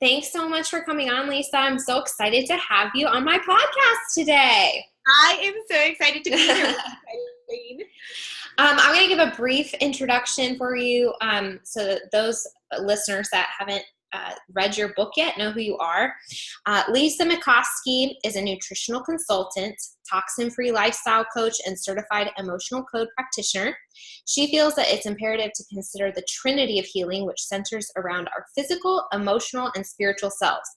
Thanks so much for coming on, Lisa. I'm so excited to have you on my podcast today. I am so excited to be here with you, Kylene. I'm going to give a brief introduction for you so that those listeners that haven't read your book yet know who you are. Lisa Mccoskey is a nutritional consultant, toxin-free lifestyle coach, and certified emotional code practitioner. She feels that it's imperative to consider the trinity of healing, which centers around our physical, emotional, and spiritual selves.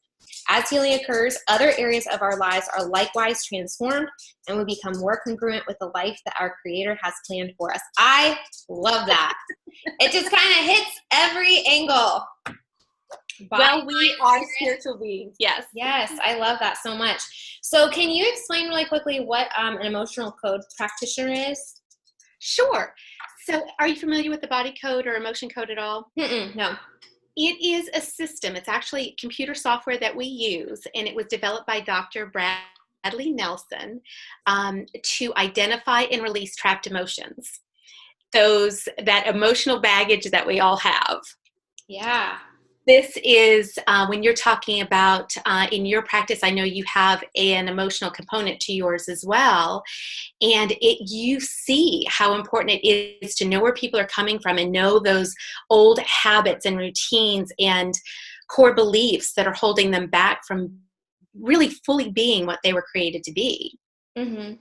As healing occurs, other areas of our lives are likewise transformed, and we become more congruent with the life that our Creator has planned for us. I love that. It just kind of hits every angle. Well, we are spiritual beings. Yes. Yes, I love that so much. So can you explain really quickly what an emotional code practitioner is? Sure. So are you familiar with the body code or emotion code at all? No. It is a system. It's actually computer software that we use, and it was developed by Dr. Bradley Nelson to identify and release trapped emotions. That emotional baggage that we all have. Yeah. This is when you're talking about in your practice, I know you have an emotional component to yours as well. And you see how important it is to know where people are coming from and know those old habits and routines and core beliefs that are holding them back from really fully being what they were created to be. Mm-hmm.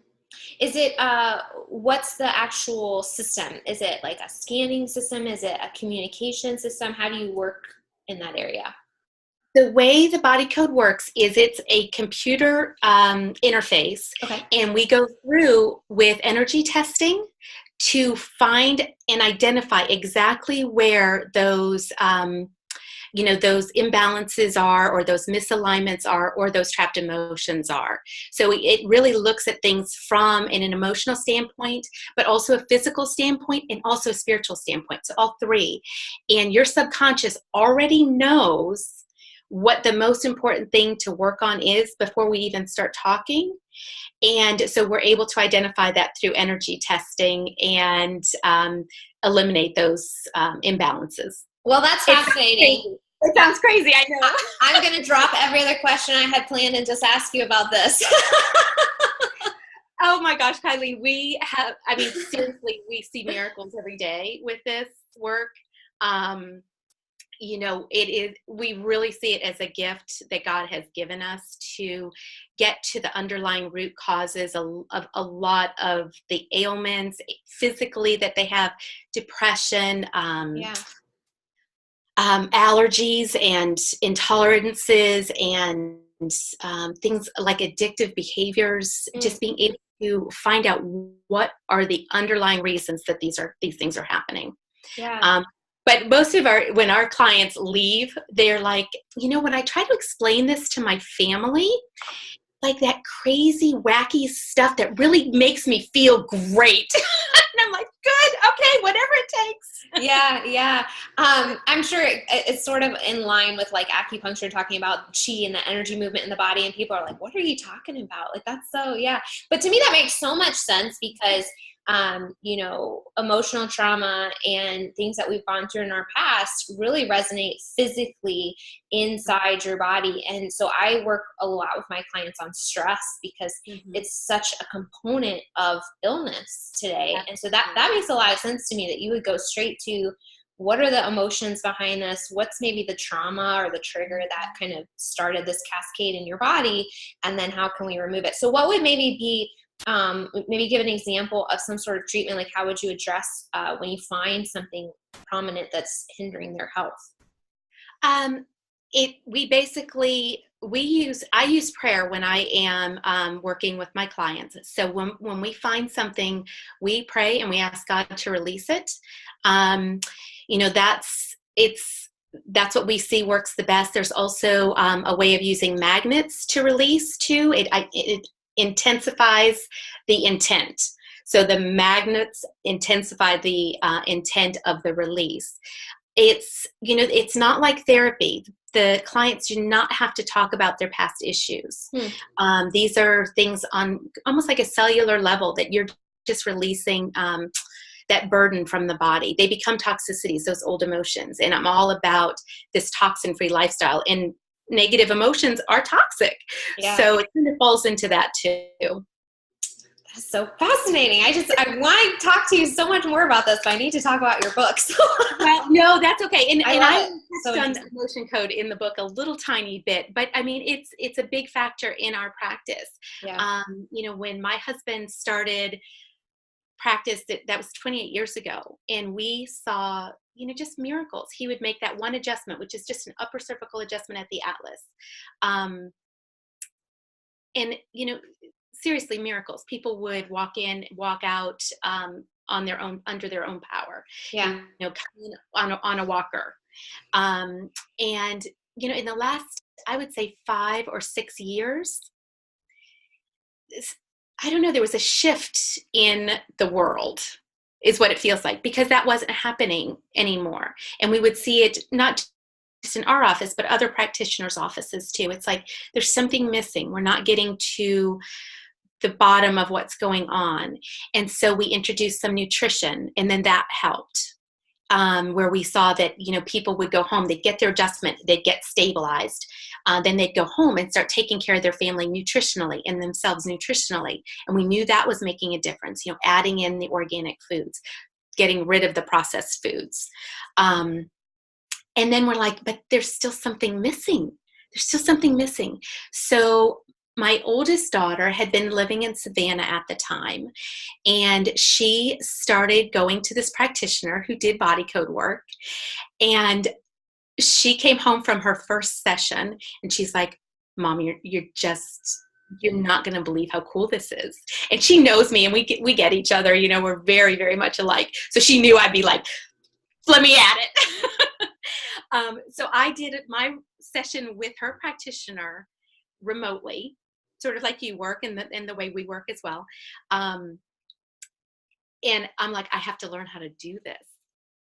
Is it, what's the actual system? Is it like a scanning system? Is it a communication system? How do you work in that area? The way the body code works is it's a computer interface, Okay. and we go through with energy testing to find and identify exactly where those those imbalances are, or those misalignments are, or those trapped emotions are. So it really looks at things from an emotional standpoint, but also a physical standpoint and also a spiritual standpoint. So all three. And your subconscious already knows what the most important thing to work on is before we even start talking. And so we're able to identify that through energy testing and eliminate those imbalances. Well, that's fascinating. It sounds crazy, I know. I'm going to drop every other question I had planned and just ask you about this. Oh my gosh, Kylene, seriously, we see miracles every day with this work. We really see it as a gift that God has given us to get to the underlying root causes of a lot of the ailments physically that they have, depression, allergies and intolerances, and things like addictive behaviors, just being able to find out what are the underlying reasons that these things are happening. Yeah. But when our clients leave, they're like, when I try to explain this to my family, like that crazy, wacky stuff that really makes me feel great. And I'm like, good, okay, whatever it takes. Yeah. I'm sure it's sort of in line with like acupuncture, talking about chi and the energy movement in the body. And people are like, what are you talking about? Like, that's so, yeah. But to me, that makes so much sense because emotional trauma and things that we've gone through in our past really resonate physically inside your body. And so I work a lot with my clients on stress because it's such a component of illness today. And so that makes a lot of sense to me that you would go straight to what are the emotions behind this? What's maybe the trauma or the trigger that kind of started this cascade in your body? And then how can we remove it? So what would maybe be maybe give an example of some sort of treatment, like how would you address when you find something prominent that's hindering their health? I use prayer when I am working with my clients. So when we find something, we pray and we ask God to release it. That's what we see works the best. There's also a way of using magnets to release too. It intensifies the intent. So the magnets intensify the intent of the release. It's not like therapy. The clients do not have to talk about their past issues. These are things on almost like a cellular level that you're just releasing that burden from the body. They become toxicities, those old emotions. And I'm all about this toxin-free lifestyle. And negative emotions are toxic. Yeah. So it kind of falls into that too. That's so fascinating. I want to talk to you so much more about this, but I need to talk about your books. Well, no, that's okay. And I so touched on emotion code in the book a little tiny bit, but I mean, it's a big factor in our practice. Yeah. When my husband started practice, that was 28 years ago, and we saw, just miracles. He would make that one adjustment, which is just an upper cervical adjustment at the atlas. And, seriously, miracles. People would walk in, walk out on their own, under their own power. Yeah. On a walker. And, in the last, I would say 5 or 6 years, I don't know, there was a shift in the world, is what it feels like, because that wasn't happening anymore. And we would see it not just in our office, but other practitioners' offices too. It's like there's something missing. We're not getting to the bottom of what's going on. And so we introduced some nutrition, and then that helped. Where we saw that, people would go home, they'd get their adjustment, they'd get stabilized. Then they'd go home and start taking care of their family nutritionally and themselves nutritionally. And we knew that was making a difference, adding in the organic foods, getting rid of the processed foods. And then we're like, but there's still something missing. There's still something missing. So my oldest daughter had been living in Savannah at the time, and she started going to this practitioner who did body code work. And she came home from her first session, and she's like, Mom, you're not going to believe how cool this is. And she knows me, and we get each other, we're very, very much alike. So she knew I'd be like, let me at it. So I did my session with her practitioner remotely, sort of like you work and the way we work as well. And I'm like, I have to learn how to do this.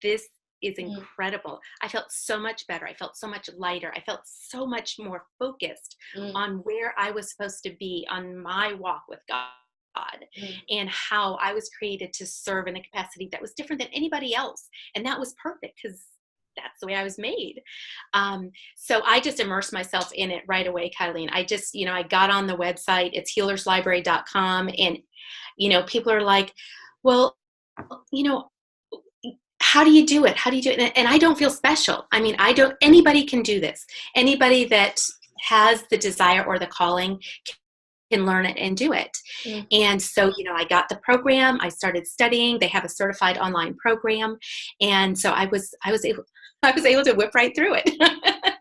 This is incredible. I felt so much better. I felt so much lighter. I felt so much more focused on where I was supposed to be on my walk with God, and how I was created to serve in a capacity that was different than anybody else. And that was perfect, because that's the way I was made. So I just immersed myself in it right away, Kylene. I just, I got on the website, it's healerslibrary.com. And, people are like, well, how do you do it? How do you do it? And I don't feel special. I mean, anybody can do this. Anybody that has the desire or the calling can learn it and do it. And so, I got the program, I started studying. They have a certified online program. And so I was able to whip right through it.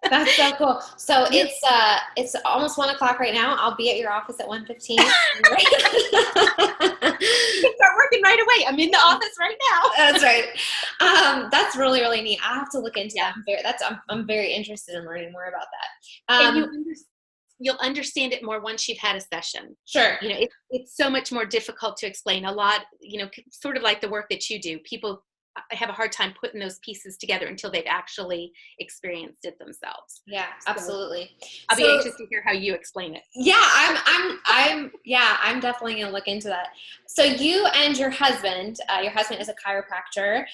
That's so cool. So it's almost 1:00 right now. I'll be at your office at 1:15. You can start working right away. I'm in the office right now. That's right. That's really, really neat. I have to look into that. I'm very interested in learning more about that. And you'll understand it more once you've had a session. Sure. It's so much more difficult to explain. A lot, sort of like the work that you do. People have a hard time putting those pieces together until they've actually experienced it themselves. Yeah, absolutely. I'll be anxious to hear how you explain it. Yeah, I'm definitely going to look into that. So you and your husband is a chiropractor,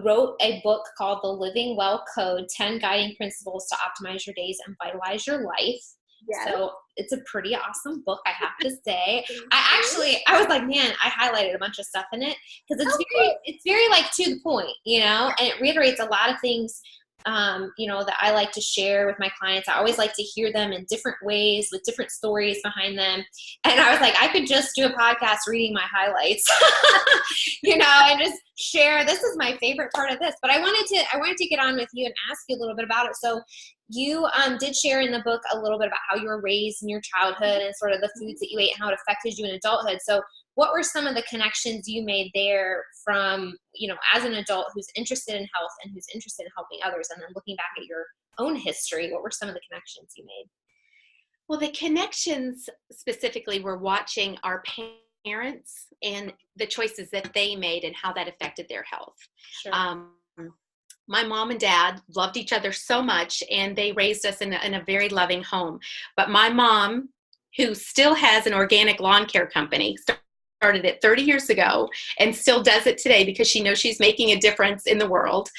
wrote a book called The Living Well Code, 10 Guiding Principles to Optimize Your Days and Vitalize Your Life. Yes. So it's a pretty awesome book, I have to say. I was like, man, I highlighted a bunch of stuff in it because it's very like to the point, and it reiterates a lot of things, that I like to share with my clients. I always like to hear them in different ways with different stories behind them. And I was like, I could just do a podcast reading my highlights, and just share, this is my favorite part of this. But I wanted to get on with you and ask you a little bit about it. So you did share in the book a little bit about how you were raised in your childhood and sort of the foods that you ate and how it affected you in adulthood. So what were some of the connections you made there from, as an adult who's interested in health and who's interested in helping others, and then looking back at your own history, what were some of the connections you made? Well, the connections specifically were watching our parents and the choices that they made and how that affected their health. Sure. My mom and dad loved each other so much, and they raised us in a very loving home. But my mom, who still has an organic lawn care company, started it 30 years ago and still does it today because she knows she's making a difference in the world.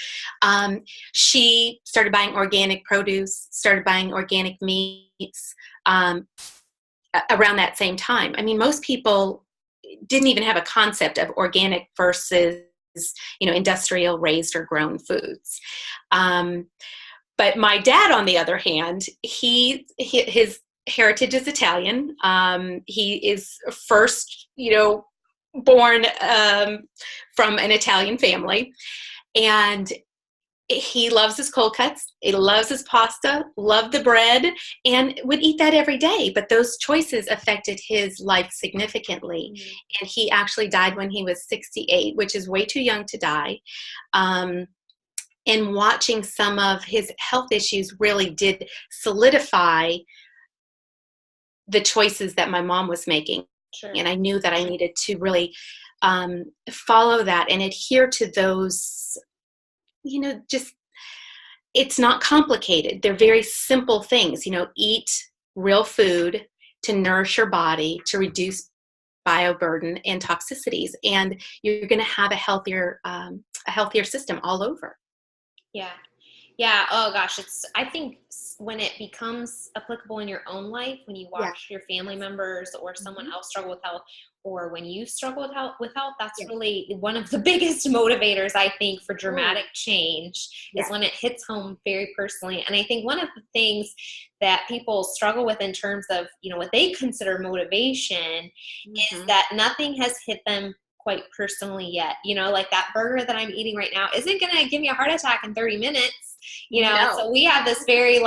She started buying organic produce, started buying organic meats around that same time. I mean, most people didn't even have a concept of organic versus, industrial raised or grown foods. But my dad, on the other hand, his heritage is Italian. He is first, born from an Italian family, and he loves his cold cuts. He loves his pasta, loved the bread, and would eat that every day. But those choices affected his life significantly. And he actually died when he was 68, which is way too young to die. And watching some of his health issues really did solidify the choices that my mom was making. Sure. And I knew that I needed to really follow that and adhere to those, it's not complicated. They're very simple things, eat real food to nourish your body, to reduce bioburden and toxicities, and you're going to have a healthier system all over. Yeah. Yeah. Oh gosh. I think when it becomes applicable in your own life, when you watch your family members or someone else struggle with health, or when you struggle with health, that's really one of the biggest motivators, I think, for dramatic change is when it hits home very personally. And I think one of the things that people struggle with in terms of, what they consider motivation is that nothing has hit them quite personally yet. Like that burger that I'm eating right now isn't going to give me a heart attack in 30 minutes. So we have this very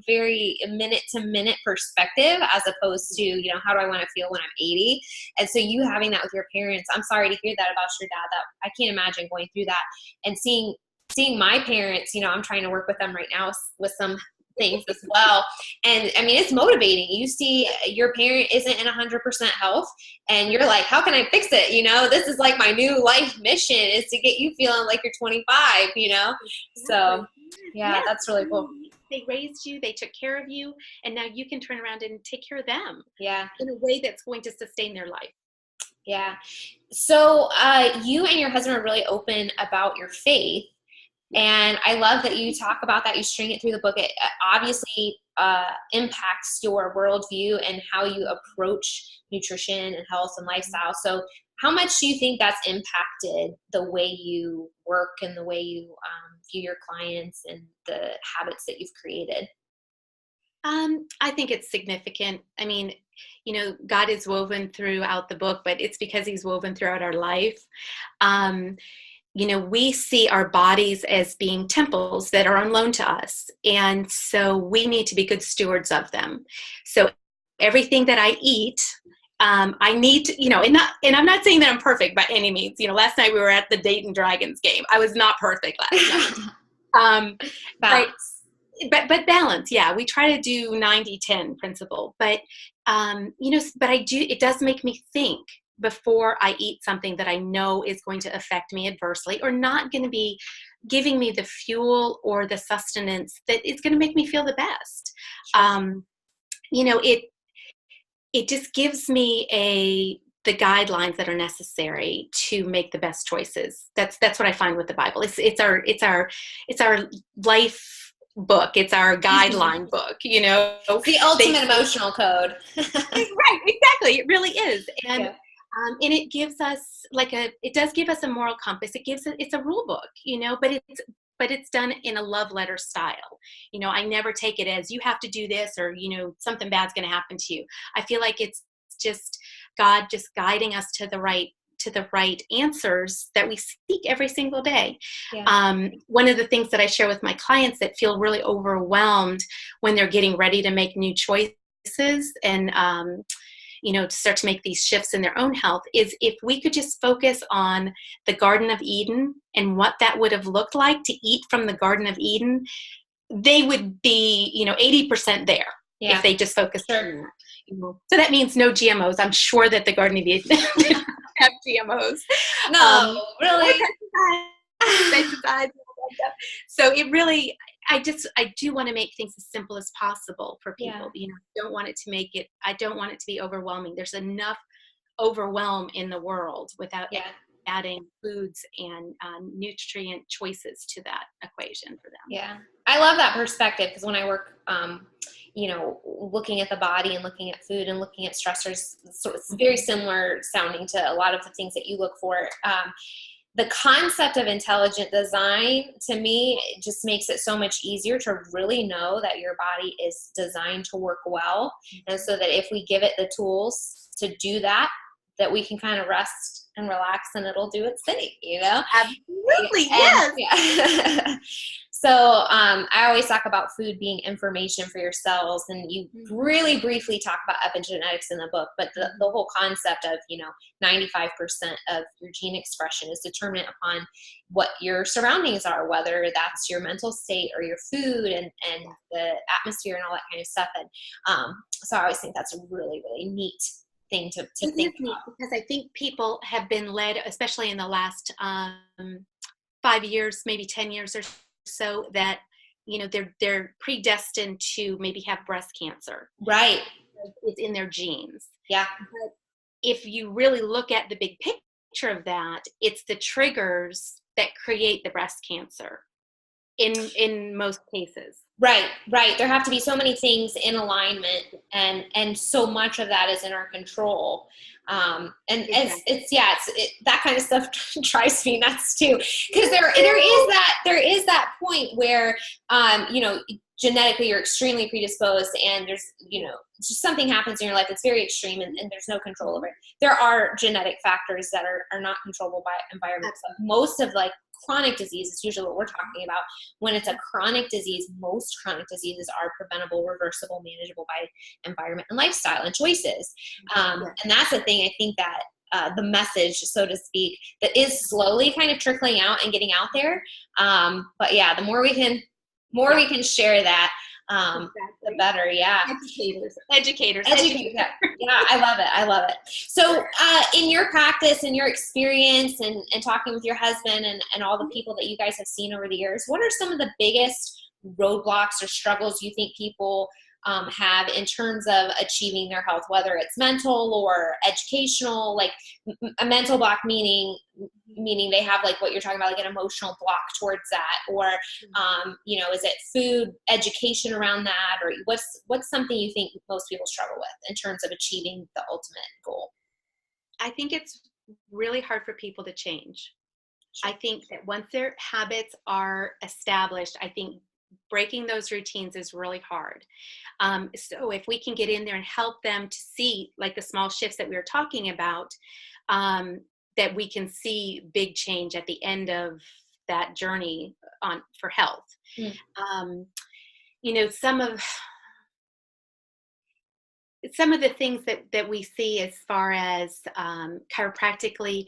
very minute to minute perspective as opposed to, how do I want to feel when I'm 80? And so you having that with your parents, I'm sorry to hear that about your dad. That I can't imagine going through that and seeing my parents, I'm trying to work with them right now with some things as well. And I mean, it's motivating. You see your parent isn't in 100% health and you're like, how can I fix it? This is like my new life mission is to get you feeling like you're 25, So yeah, that's really cool. They raised you, they took care of you, and now you can turn around and take care of them. Yeah. In a way that's going to sustain their life. Yeah. So you and your husband are really open about your faith. And I love that you talk about that. You string it through the book. It obviously impacts your worldview and how you approach nutrition and health and lifestyle. So how much do you think that's impacted the way you work and the way you view your clients and the habits that you've created? I think it's significant. I mean, God is woven throughout the book, but it's because he's woven throughout our life. We see our bodies as being temples that are on loan to us. And so we need to be good stewards of them. So everything that I eat, I need to, and I'm not saying that I'm perfect by any means. Last night we were at the Dayton Dragons game. I was not perfect last night. But balance. Yeah. We try to do 90-10 principle, but, it does make me think before I eat something that I know is going to affect me adversely or not going to be giving me the fuel or the sustenance that is going to make me feel the best. It just gives me the guidelines that are necessary to make the best choices. That's what I find with the Bible. It's our life book. It's our guideline book, The ultimate emotional code. Right, exactly. It really is. And it gives us it does give us a moral compass. It's a rule book, but it's done in a love letter style. I never take it as you have to do this or, something bad's going to happen to you. I feel like it's just God just guiding us to the right answers that we seek every single day. Yeah. One of the things that I share with my clients that feel really overwhelmed when they're getting ready to make new choices and, to start to make these shifts in their own health is if we could just focus on the Garden of Eden and what that would have looked like to eat from the Garden of Eden, they would be, 80% there if they just focused on that. So that means no GMOs. I'm sure that the Garden of Eden have GMOs. No, really? Pesticides. So it really, I do want to make things as simple as possible for people. I don't want it to be overwhelming. There's enough overwhelm in the world without Yeah. adding foods and nutrient choices to that equation for them. Yeah. I love that perspective, because when I work, looking at the body and looking at food and looking at stressors, so it's very similar sounding to a lot of the things that you look for. The concept of intelligent design, to me, it just makes it so much easier to really know that your body is designed to work well. And so that if we give it the tools to do that, that we can kind of rest and relax and it'll do its thing, Absolutely, And, yes. yeah. So I always talk about food being information for your cells, and you really briefly talk about epigenetics in the book, but the whole concept of, 95% of your gene expression is determined upon what your surroundings are, whether that's your mental state or your food and the atmosphere and all that kind of stuff. And so I always think that's a really, really neat thing to think about. Because I think people have been led, especially in the last 5 years, maybe 10 years or so, that they're predestined to maybe have breast cancer. Right. It's in their genes. Yeah. But if you really look at the big picture of that, it's the triggers that create the breast cancer in most cases. Right. There have to be so many things in alignment, and so much of that is in our control. Exactly. That kind of stuff drives me nuts too, because there is that point where genetically you're extremely predisposed, and there's just something happens in your life that's very extreme, and there's no control over it. There are genetic factors that are not controllable by environment. So most of chronic disease is usually what we're talking about. When it's a chronic disease, most chronic diseases are preventable, reversible, manageable by environment and lifestyle and choices. And that's the thing, I think, that the message, so to speak, that is slowly kind of trickling out and getting out there. But yeah, the more we can share that, the better. Yeah. Educators. Yeah, I love it. So in your practice and your experience and talking with your husband and all the people that you guys have seen over the years, what are some of the biggest roadblocks or struggles you think people have in terms of achieving their health, whether it's mental or educational? Like a mental block meaning they have what you're talking about, an emotional block towards that, or is it food, education around that, or what's something you think most people struggle with in terms of achieving the ultimate goal? I think it's really hard for people to change. Sure. I think that once their habits are established, I think breaking those routines is really hard. So if we can get in there and help them to see the small shifts that we were talking about, that we can see big change at the end of that journey for health. Some of the things that we see as far as chiropractically,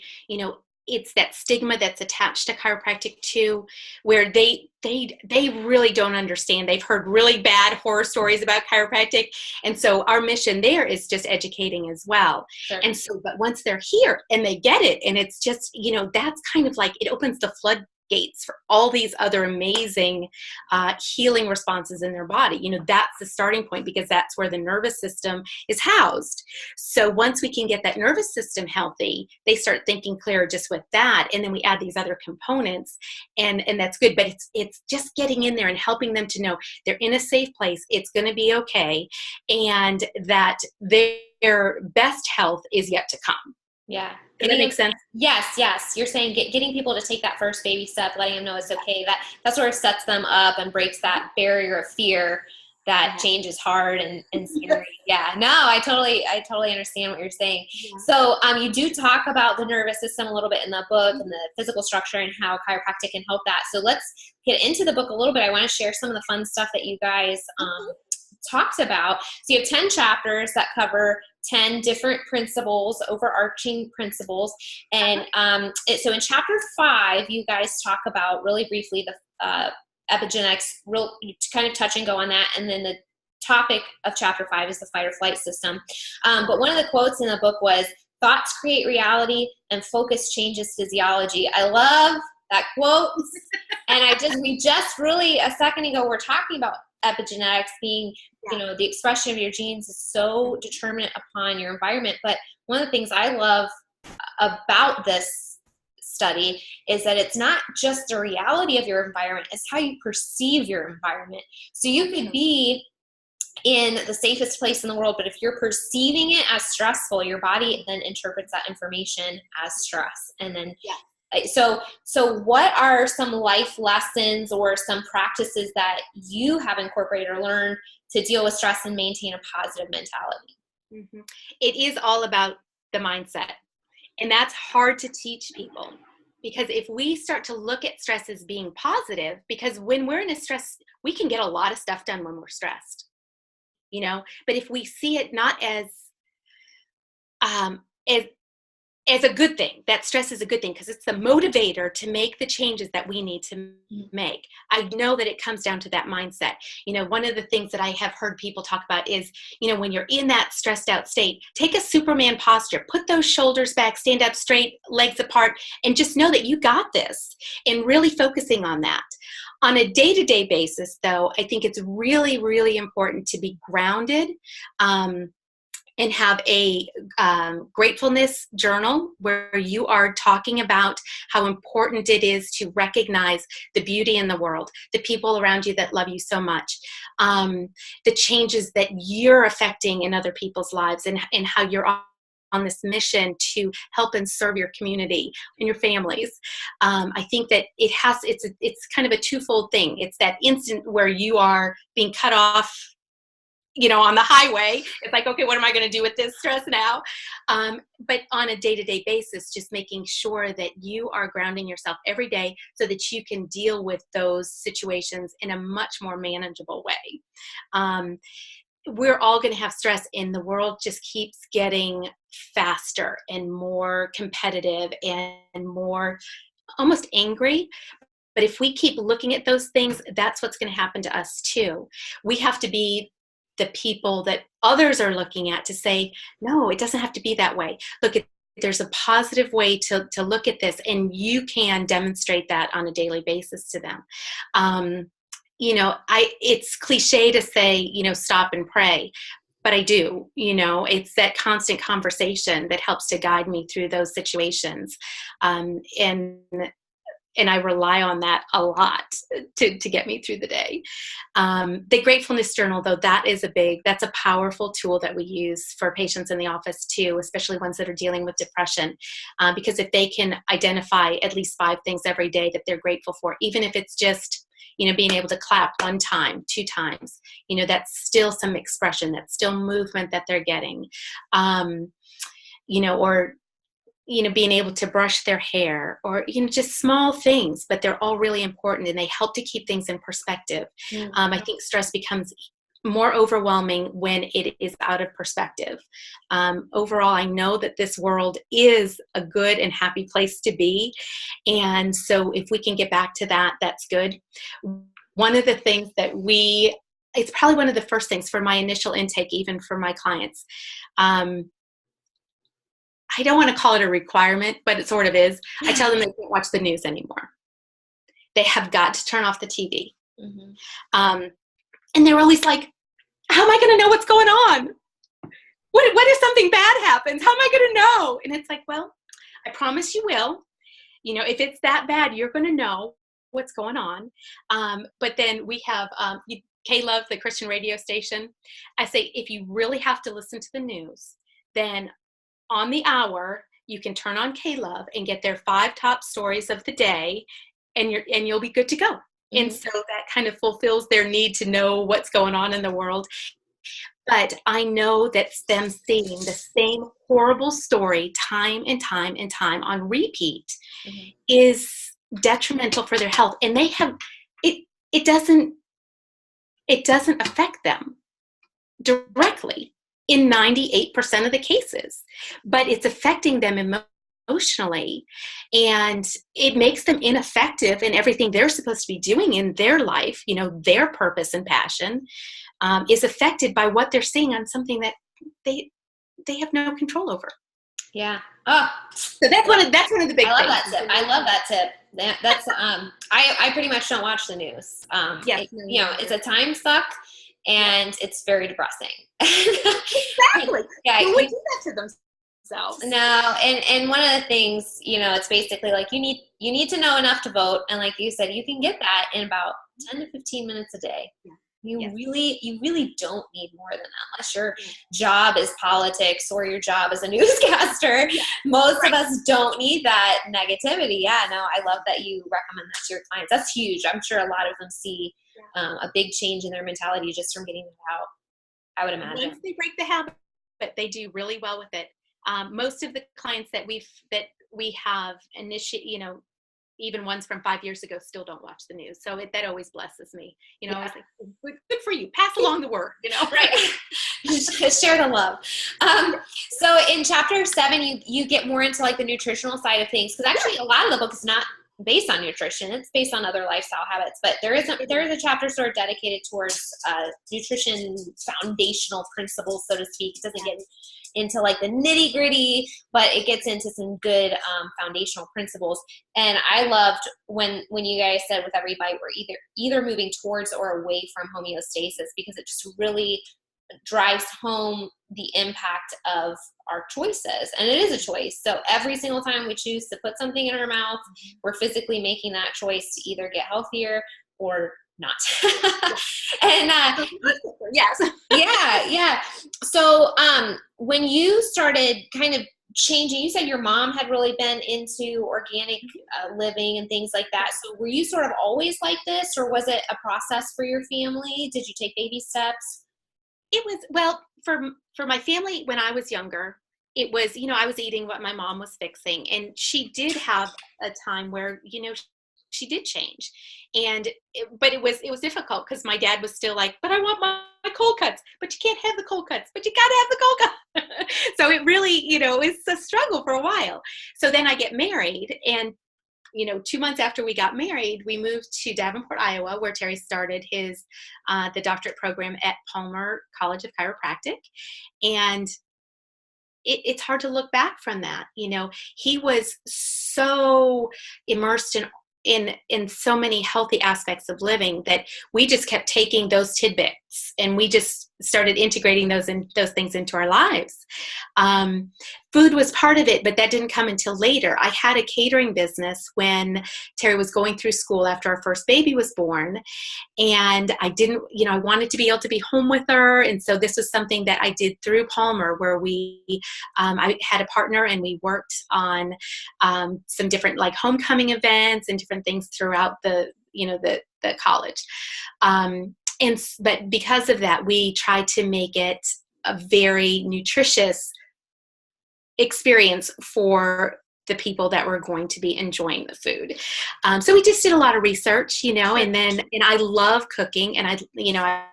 it's that stigma that's attached to chiropractic too, where they really don't understand. They've heard really bad horror stories about chiropractic. And so our mission there is just educating as well. Sure. And so, but once they're here and they get it, and it's just, that's kind of it opens the floodgates for all these other amazing healing responses in their body. That's the starting point, because that's where the nervous system is housed. So once we can get that nervous system healthy, they start thinking clearer just with that. And then we add these other components, and that's good. But it's just getting in there and helping them to know they're in a safe place. It's going to be okay. And that their best health is yet to come. Yeah. Does that make sense? Yes. You're saying getting people to take that first baby step, letting them know it's okay. That sort of sets them up and breaks that barrier of fear that change is hard and scary. Yeah. No, I totally understand what you're saying. Yeah. So you do talk about the nervous system a little bit in the book and the physical structure and how chiropractic can help that. So let's get into the book a little bit. I want to share some of the fun stuff that you guys talked about. So you have 10 chapters that cover 10 different principles, overarching principles. And so in chapter 5, you guys talk about really briefly the epigenetics, kind of touch and go on that. And then the topic of chapter 5 is the fight or flight system. But one of the quotes in the book was, "Thoughts create reality and focus changes physiology." I love that quote. And we just really a second ago, we're talking about epigenetics being, the expression of your genes is so determinant upon your environment. But one of the things I love about this study is that it's not just the reality of your environment, it's how you perceive your environment. So you could be in the safest place in the world, but if you're perceiving it as stressful, your body then interprets that information as stress. And then so what are some life lessons or some practices that you have incorporated or learned to deal with stress and maintain a positive mentality? Mm-hmm. It is all about the mindset. And that's hard to teach people, because if we start to look at stress as being positive, because when we're in a stress, we can get a lot of stuff done when we're stressed, but if we see it not as a good thing, that stress is a good thing because it's the motivator to make the changes that we need to make. I know that it comes down to that mindset. One of the things that I have heard people talk about is, when you're in that stressed out state, take a Superman posture, put those shoulders back, stand up straight, legs apart, and just know that you got this, and really focusing on that. On a day-to-day basis, though, I think it's really, really important to be grounded, and have a gratefulness journal where you are talking about how important it is to recognize the beauty in the world, the people around you that love you so much, the changes that you're affecting in other people's lives, and how you're on this mission to help and serve your community and your families. I think that it's kind of a twofold thing. It's that instant where you are being cut off, on the highway. It's like, okay, what am I going to do with this stress now? But on a day-to-day basis, just making sure that you are grounding yourself every day so that you can deal with those situations in a much more manageable way. We're all going to have stress, and the world just keeps getting faster and more competitive and more almost angry. But if we keep looking at those things, that's what's going to happen to us too. We have to be the people that others are looking at to say, no, it doesn't have to be that way. Look, there's a positive way to look at this, and you can demonstrate that on a daily basis to them. It's cliche to say, stop and pray, but I do. It's that constant conversation that helps to guide me through those situations. And I rely on that a lot to get me through the day. The gratefulness journal, though, that's a powerful tool that we use for patients in the office too, especially ones that are dealing with depression. Because if they can identify at least 5 things every day that they're grateful for, even if it's just, being able to clap 1 time, 2 times, that's still some expression, that's still movement that they're getting. Or being able to brush their hair, or, just small things, but they're all really important, and they help to keep things in perspective. I think stress becomes more overwhelming when it is out of perspective. Overall, I know that this world is a good and happy place to be. And so if we can get back to that, that's good. One of the things that it's probably one of the first things for my initial intake, even for my clients, I don't want to call it a requirement, but it sort of is. I tell them they can't watch the news anymore. They have got to turn off the TV. Mm-hmm. And they're always like, how am I going to know what's going on? What if something bad happens? How am I going to know? And it's like, well, I promise you will. If it's that bad, you're going to know what's going on. But then we have K-Love, the Christian radio station. I say, if you really have to listen to the news, then on the hour, you can turn on K-Love and get their 5 top stories of the day, and you'll be good to go. Mm-hmm. And so that kind of fulfills their need to know what's going on in the world. But I know that them seeing the same horrible story time and time and time on repeat is detrimental for their health. And they have it doesn't affect them directly in 98% of the cases, but it's affecting them emotionally, and it makes them ineffective in everything they're supposed to be doing in their life. Their purpose and passion is affected by what they're seeing on something that they have no control over. Yeah. Oh, so that's one of the big things. I love that tip. That's I pretty much don't watch the news. It's a time suck, and it's very depressing. Exactly. Yeah, who would do that to themselves? So no, and one of the things, it's basically like you need to know enough to vote, and like you said, you can get that in about 10 to 15 minutes a day. yeah. You really don't need more than that unless your job is politics or your job is a newscaster. Most of us don't need that negativity. Yeah, no, I love that you recommend that to your clients. That's huge. I'm sure a lot of them see a big change in their mentality just from getting that out, I would imagine. Once they break the habit, they do really well with it. Most of the clients that we have initiated, even ones from 5 years ago, still don't watch the news. So that always blesses me. I was like, good for you. Pass along the word, Right. Share the love. So in chapter 7, you get more into like the nutritional side of things. Cause actually a lot of the book is not based on nutrition. It's based on other lifestyle habits, but there is a chapter sort of dedicated towards nutrition foundational principles, so to speak. It doesn't get into like the nitty gritty, but it gets into some good foundational principles. And I loved when you guys said with every bite we're either moving towards or away from homeostasis, because it just really drives home the impact of our choices. And it is a choice. So every single time we choose to put something in our mouth, we're physically making that choice to either get healthier or not. And yes. Yeah. So when you started kind of changing, you said your mom had really been into organic living and things like that. So were you sort of always like this, or was it a process for your family? Did you take baby steps? It was, well, for my family, when I was younger, it was, I was eating what my mom was fixing, and she did have a time where, she did change. But it was difficult because my dad was still like, but I want my cold cuts, but you can't have the cold cuts, but you got to have the cold cuts. So it really, it's a struggle for a while. So then I get married, and 2 months after we got married, we moved to Davenport, Iowa, where Terry started his the doctorate program at Palmer College of Chiropractic. And it's hard to look back from that. He was so immersed in so many healthy aspects of living that we just kept taking those tidbits, and we just started integrating those things into our lives. Food was part of it, but that didn't come until later. I had a catering business when Terry was going through school after our first baby was born, and I didn't, I wanted to be able to be home with her. And so this was something that I did through Palmer, where I had a partner, and we worked on some different like homecoming events and different things throughout the college. But because of that, we tried to make it a very nutritious experience for the people that were going to be enjoying the food. So we just did a lot of research, and I love cooking, and I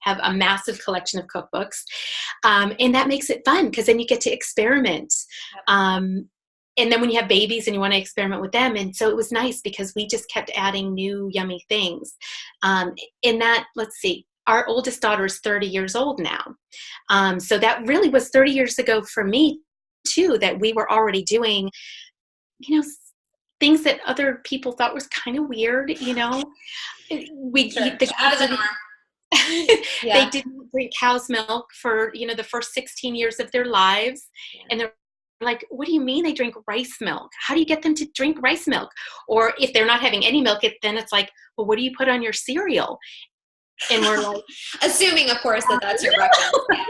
have a massive collection of cookbooks. And that makes it fun because then you get to experiment. And then when you have babies and you want to experiment with them. And so it was nice because we just kept adding new yummy things. In that, let's see, our oldest daughter is 30 years old now. So that really was 30 years ago for me too, that we were already doing, things that other people thought was kind of weird, Sure. Out of the norm. They didn't drink cow's milk for, the first 16 years of their lives. Yeah. And they're like, what do you mean they drink rice milk? How do you get them to drink rice milk? Or if they're not having any milk, then it's like, well, what do you put on your cereal? And we're like, assuming, of course, that your breakfast. Yeah.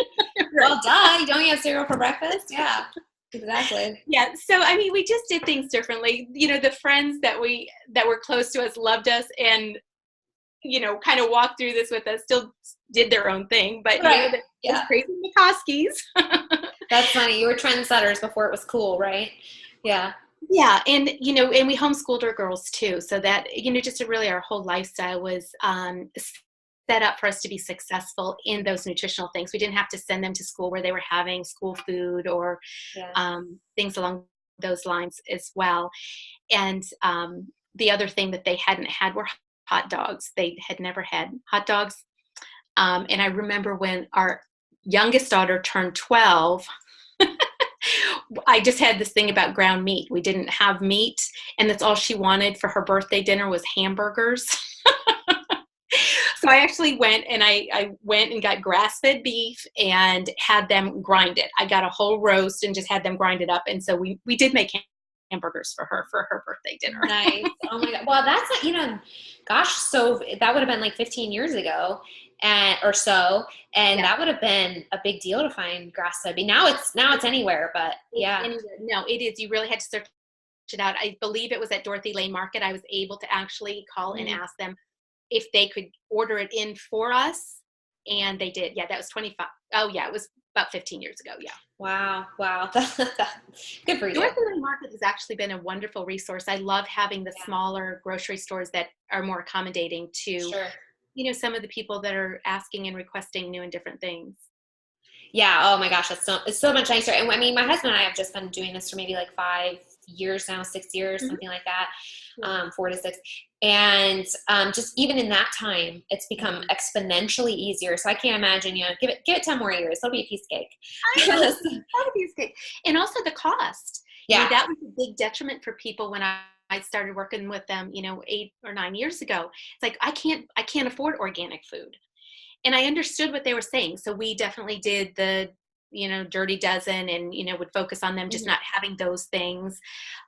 Well, duh, you don't have cereal for breakfast? Yeah, exactly. Yeah. So, we just did things differently. The friends that were close to us loved us and, kind of walked through this with us, still did their own thing. But, those crazy McCoskies. That's funny. You were trendsetters before it was cool, right? Yeah. Yeah. And, and we homeschooled our girls too. So that, just really our whole lifestyle was set up for us to be successful in those nutritional things. We didn't have to send them to school where they were having school food or things along those lines as well. And the other thing that they hadn't had were hot dogs. They had never had hot dogs. And I remember when our youngest daughter turned 12, I just had this thing about ground meat. We didn't have meat, and that's all she wanted for her birthday dinner was hamburgers. So I actually went and got grass-fed beef and had them grind it. I got a whole roast and just had them grind it up. And so we did make hamburgers for her birthday dinner. Nice. Oh my God. Well, that's, gosh, so that would have been like 15 years ago or so. And that would have been a big deal to find grass-fed beef. Now it's anywhere, but yeah. No, it is. You really had to search it out. I believe it was at Dorothy Lane Market. I was able to actually call and ask them if they could order it in for us. And they did. Yeah, that was 25. Oh yeah, it was about 15 years ago. Yeah. Wow. Good for you. Dorothy Lane Market has actually been a wonderful resource. I love having the smaller grocery stores that are more accommodating to, some of the people that are asking and requesting new and different things. Yeah. Oh my gosh. It's so much nicer. And I mean, my husband and I have just been doing this for maybe like 5 years now, 6 years, something like that, 4 to 6. And just even in that time, it's become exponentially easier. So I can't imagine, give it 10 more years. It'll be a piece of cake. I know, it's a piece of cake. And also the cost. Yeah. That was a big detriment for people when I started working with them, 8 or 9 years ago. It's like, I can't afford organic food. And I understood what they were saying. So we definitely did the, dirty dozen and, would focus on them just not having those things.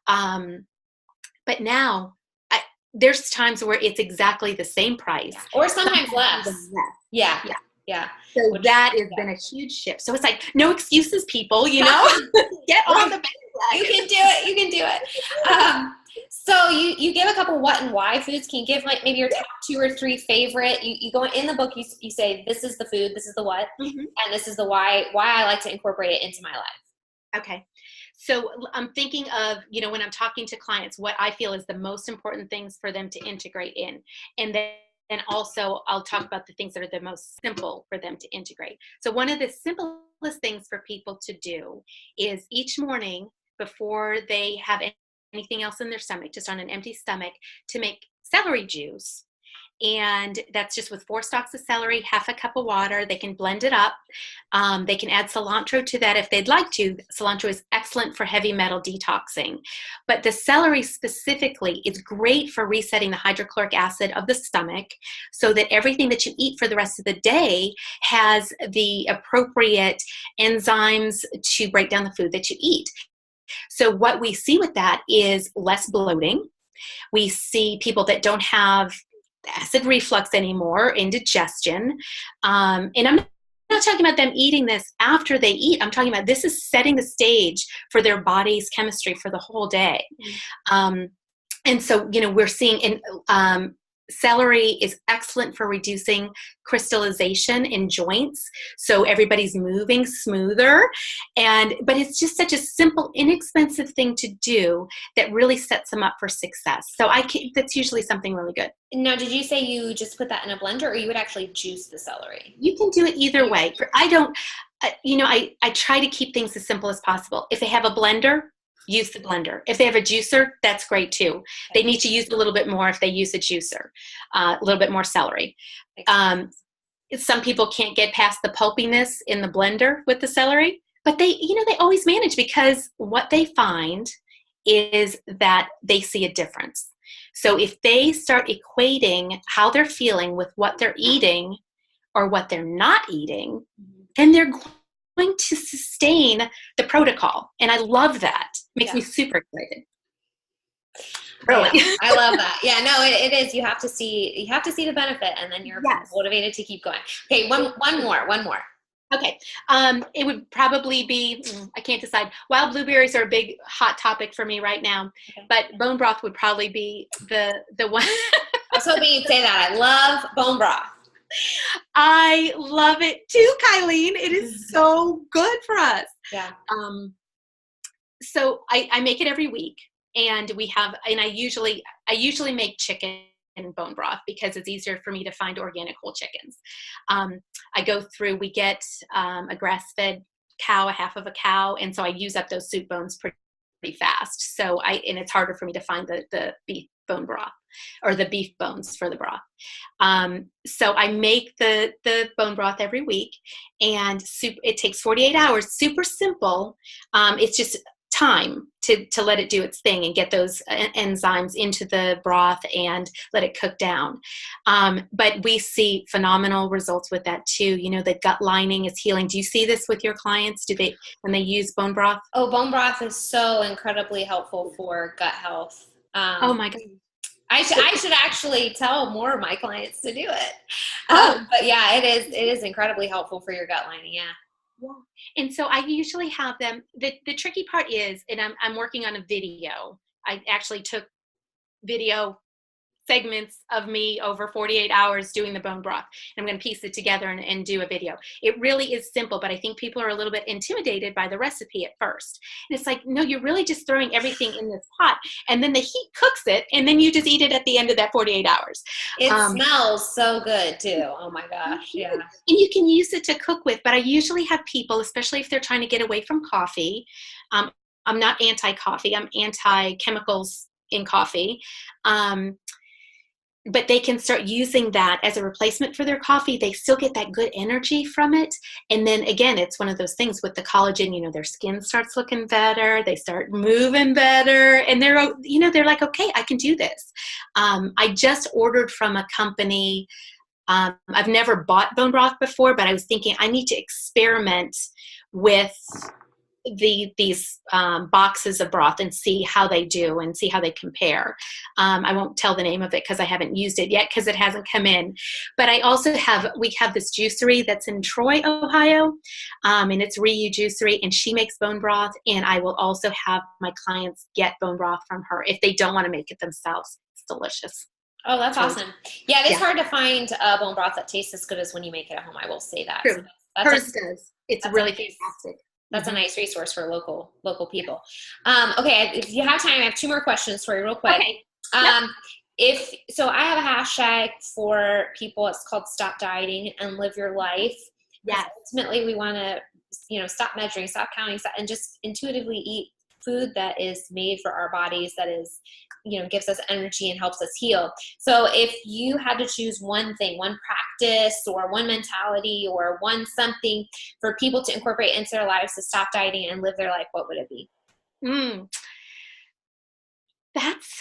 But now there's times where it's exactly the same price. Or sometimes less. Yeah. So that has been a huge shift. So it's like, no excuses, people, get on the bandwagon. You can do it. So you give a couple what and why foods. Can you give like maybe your top 2 or 3 favorite? You go in the book, you say, this is the food, this is the what, and this is the why I like to incorporate it into my life. Okay. So I'm thinking of, when I'm talking to clients, what I feel is the most important things for them to integrate in. And then also I'll talk about the things that are the most simple for them to integrate. So one of the simplest things for people to do is each morning before they have anything else in their stomach, just on an empty stomach, to make celery juice. And that's just with 4 stalks of celery, half a cup of water. They can blend it up. They can add cilantro to that if they'd like to. Cilantro is excellent for heavy metal detoxing. But the celery specifically is great for resetting the hydrochloric acid of the stomach so that everything that you eat for the rest of the day has the appropriate enzymes to break down the food that you eat. So what we see with that is less bloating. We see people that don't have acid reflux anymore, indigestion. And I'm not talking about them eating this after they eat. I'm talking about this is setting the stage for their body's chemistry for the whole day. And so, we're seeing celery is excellent for reducing crystallization in joints. So everybody's moving smoother. But it's just such a simple, inexpensive thing to do that really sets them up for success. So that's usually something really good. Now, did you say you just put that in a blender or you would actually juice the celery? You can do it either way. I try to keep things as simple as possible. If they have a blender, use the blender. If they have a juicer, that's great too. They need to use a little bit more if they use a juicer, a little bit more celery. Some people can't get past the pulpiness in the blender with the celery, but they always manage because what they find is that they see a difference. So if they start equating how they're feeling with what they're eating or what they're not eating, then they're going to sustain the protocol. And I love that. Makes me super excited. Really. Yeah, I love that. Yeah, no, it is. You have to see the benefit and then you're motivated to keep going. Okay. One more. Okay. It would probably be, I can't decide. Wild blueberries are a big hot topic for me right now, but bone broth would probably be the one. I was hoping you'd say that. I love bone broth. I love it too, Kylene. It is so good for us. Yeah. So I make it every week, and I usually make chicken and bone broth because it's easier for me to find organic whole chickens. We get a grass-fed cow, a half of a cow, and so I use up those soup bones pretty fast. So and it's harder for me to find the beef bone broth or the beef bones for the broth. So I make the bone broth every week, and it takes 48 hours. Super simple. It's just time to let it do its thing and get those enzymes into the broth and let it cook down. But we see phenomenal results with that too. The gut lining is healing. Do you see this with your clients? When they use bone broth? Oh, bone broth is so incredibly helpful for gut health. Oh my God. I should actually tell more of my clients to do it. Oh. But yeah, it is incredibly helpful for your gut lining. Yeah. Yeah. And so I usually have them, the tricky part is, and I'm working on a video. I actually took video segments of me over 48 hours doing the bone broth. I'm going to piece it together and do a video. It really is simple, but I think people are a little bit intimidated by the recipe at first. And it's like, no, you're really just throwing everything in this pot, and then the heat cooks it, and then you just eat it at the end of that 48 hours. It smells so good too. Oh my gosh. Yeah. And you can use it to cook with, but I usually have people, especially if they're trying to get away from coffee. I'm not anti-coffee. I'm anti-chemicals in coffee. But they can start using that as a replacement for their coffee. They still get that good energy from it. And then again, it's one of those things with the collagen, their skin starts looking better. They start moving better. And they're like, okay, I can do this. I just ordered from a company. I've never bought bone broth before, but I was thinking I need to experiment with these boxes of broth and see how they do and see how they compare. I won't tell the name of it because I haven't used it yet because it hasn't come in. But we have this juicery that's in Troy, Ohio, and it's Ryu Juicery, and she makes bone broth, and I will also have my clients get bone broth from her if they don't want to make it themselves. It's delicious. Oh, that's awesome. Yeah, it is hard to find a bone broth that tastes as good as when you make it at home. I will say that. True. So hers does. It's really fantastic. That's a nice resource for local people. Okay, if you have time, I have 2 more questions for you real quick. Okay. I have a hashtag for people. It's called Stop Dieting and Live Your Life. Yes. Ultimately, we want to, stop measuring, stop counting, and just intuitively eat food that is made for our bodies, that is, gives us energy and helps us heal. So if you had to choose one thing, one practice or one mentality or one something for people to incorporate into their lives to stop dieting and live their life, what would it be? That's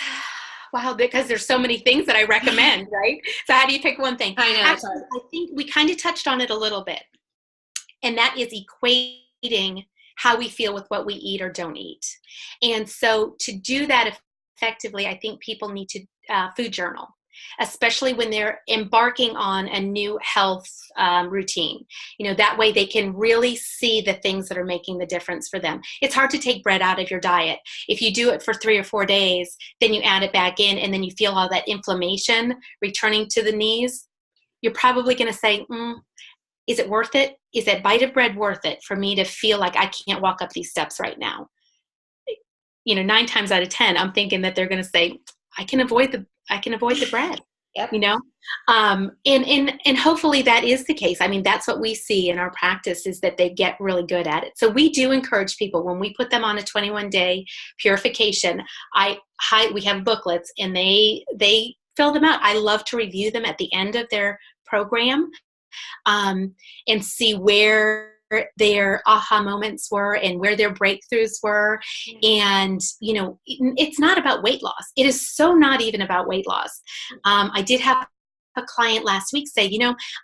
wow, because there's so many things that I recommend, right? So how do you pick one thing? I know. Actually, I think we kind of touched on it a little bit, and that is equating how we feel with what we eat or don't eat. And so to do that effectively, I think people need to food journal, especially when they're embarking on a new health routine. That way they can really see the things that are making the difference for them. It's hard to take bread out of your diet. If you do it for 3 or 4 days, then you add it back in, and then you feel all that inflammation returning to the knees, you're probably going to say, is it worth it? Is that bite of bread worth it for me to feel like I can't walk up these steps right now? 9 times out of 10, I'm thinking that they're going to say, I can avoid the bread. Yep. And hopefully that is the case. I mean, that's what we see in our practice, is that they get really good at it. So we do encourage people, when we put them on a 21-day purification, we have booklets, and they fill them out. I love to review them at the end of their program, and see where their aha moments were and where their breakthroughs were. And, it's not about weight loss. It is so not even about weight loss. I did have a client last week say,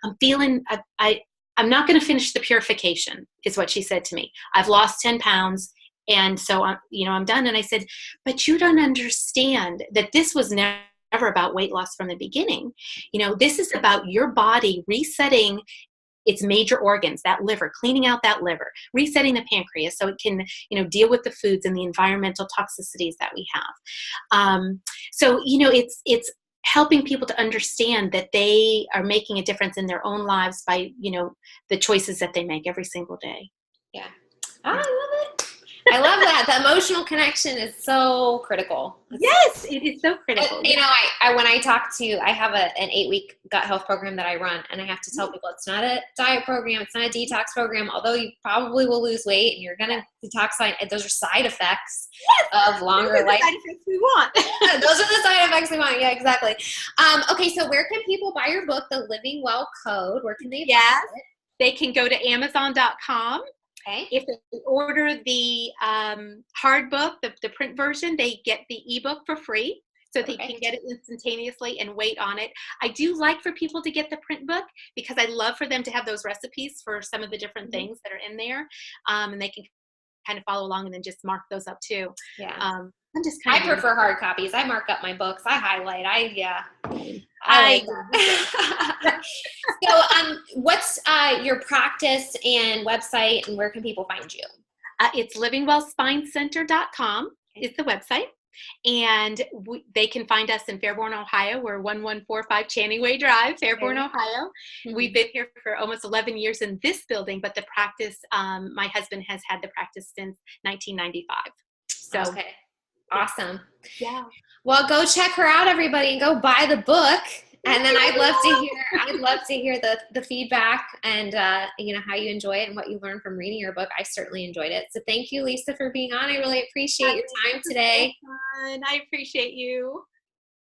I'm feeling, I'm not going to finish the purification, is what she said to me. I've lost 10 pounds. And so I'm done. And I said, but you don't understand that this was never about weight loss from the beginning. This is about your body resetting its major organs, that liver, cleaning out that liver, resetting the pancreas so it can, deal with the foods and the environmental toxicities that we have. So it's helping people to understand that they are making a difference in their own lives by, the choices that they make every single day. Yeah. I love it. I love that. The emotional connection is so critical. Yes, it is so critical. I when I talk to, I have an 8-week gut health program that I run, and I have to tell people it's not a diet program, it's not a detox program, although you probably will lose weight and you're going to detoxify. Those are side effects of longer life. Side effects we want. Those are the side effects we want. Yeah, exactly. Okay, so where can people buy your book, The Living Well Code? Where can they buy it? They can go to Amazon.com. Okay. If they order the hard book, the print version, they get the ebook for free. So they can get it instantaneously and wait on it. I do like for people to get the print book because I love for them to have those recipes for some of the different things that are in there. And they can kind of follow along and then just mark those up too. Yeah. I'm just kind I prefer hard copies. I mark up my books. I highlight. I I like that. So, what's your practice and website, and where can people find you? It's livingwellspinecenter.com is the website. And they can find us in Fairborn, Ohio. We're 1145 Channing Way Drive, Fairborn, Ohio. We've been here for almost 11 years in this building, but the practice, my husband has had the practice since 1995. So, okay. Awesome. Yeah. Well, go check her out, everybody, and go buy the book. And then I'd love to hear the feedback and how you enjoy it and what you learned from reading your book. I certainly enjoyed it. So thank you, Lisa, for being on. I really appreciate your time today. I appreciate you.